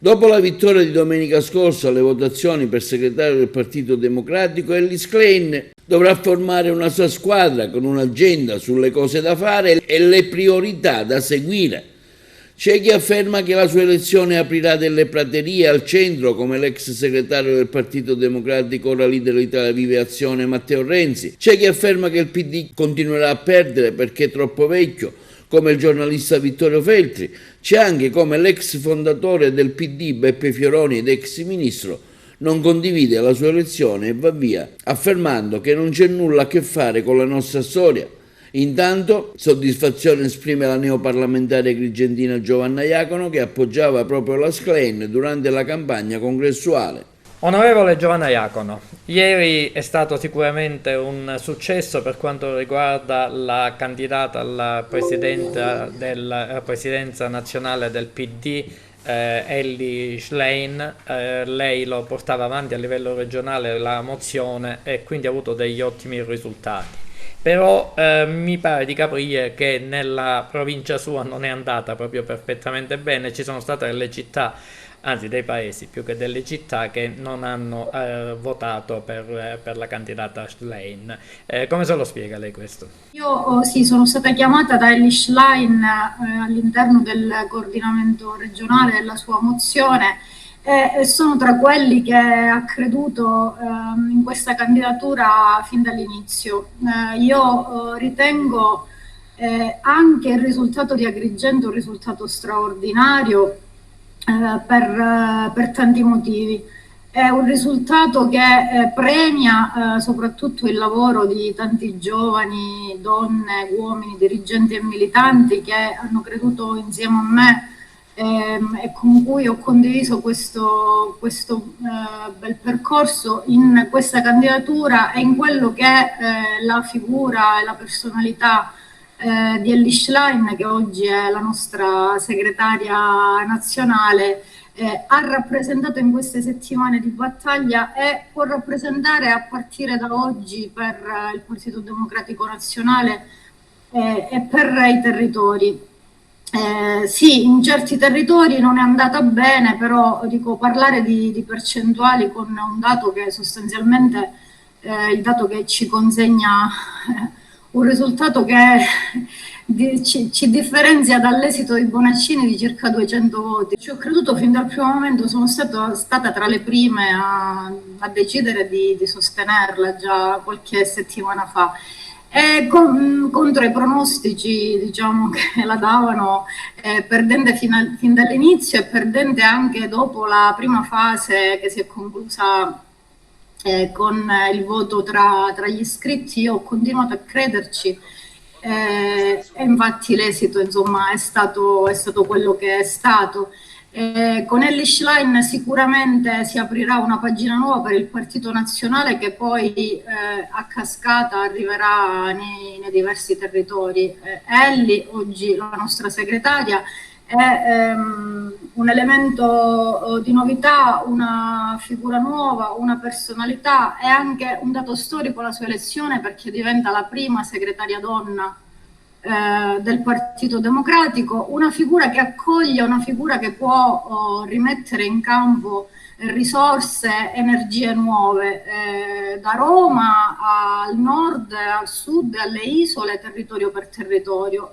Dopo la vittoria di domenica scorsa alle votazioni per segretario del Partito Democratico, Ellis Klein dovrà formare una sua squadra con un'agenda sulle cose da fare e le priorità da seguire. C'è chi afferma che la sua elezione aprirà delle praterie al centro, come l'ex segretario del Partito Democratico, ora leader dell'Italia Viva Azione, Matteo Renzi. C'è chi afferma che il PD continuerà a perdere perché è troppo vecchio, come il giornalista Vittorio Feltri. C'è anche come l'ex fondatore del PD, Beppe Fioroni, ed ex ministro, non condivide la sua elezione e va via, affermando che non c'è nulla a che fare con la nostra storia. Intanto, soddisfazione esprime la neoparlamentare agrigentina Giovanna Iacono, che appoggiava proprio la Schlein durante la campagna congressuale. Onorevole Giovanna Iacono, ieri è stato sicuramente un successo per quanto riguarda la candidata alla presidenza nazionale del PD, Elly Schlein. Lei lo portava avanti a livello regionale la mozione e quindi ha avuto degli ottimi risultati. Però mi pare di capire che nella provincia sua non è andata proprio perfettamente bene, ci sono state delle città, anzi dei paesi più che delle città, che non hanno votato per la candidata Schlein. Come se lo spiega lei questo? Io sì, sono stata chiamata da Elly Schlein all'interno del coordinamento regionale della sua mozione e sono tra quelli che ha creduto in questa candidatura fin dall'inizio. Io ritengo anche il risultato di Agrigento un risultato straordinario per tanti motivi. È un risultato che premia soprattutto il lavoro di tanti giovani, donne, uomini, dirigenti e militanti che hanno creduto insieme a me e con cui ho condiviso questo bel percorso in questa candidatura e in quello che è la figura e la personalità di Elly Schlein, che oggi è la nostra segretaria nazionale, ha rappresentato in queste settimane di battaglia e può rappresentare a partire da oggi per il Partito Democratico Nazionale e per i territori. Sì, in certi territori non è andata bene, però dico, parlare di percentuali con un dato che sostanzialmente il dato che ci consegna un risultato che ci differenzia dall'esito di Bonaccini di circa 200 voti. Ci ho creduto fin dal primo momento, sono stata tra le prime a decidere di sostenerla già qualche settimana fa. Contro i pronostici, diciamo, che la davano, perdente fin dall'inizio e perdente anche dopo la prima fase che si è conclusa con il voto tra gli iscritti, io ho continuato a crederci e infatti l'esito, insomma, è stato quello che è stato. Con Elly Schlein sicuramente si aprirà una pagina nuova per il Partito Nazionale che poi a cascata arriverà nei diversi territori. Elly, oggi la nostra segretaria, è un elemento di novità, una figura nuova, una personalità e anche un dato storico la sua elezione, perché diventa la prima segretaria donna del Partito Democratico, una figura che accoglie, una figura che può rimettere in campo risorse, energie nuove da Roma al nord, al sud, alle isole, territorio per territorio.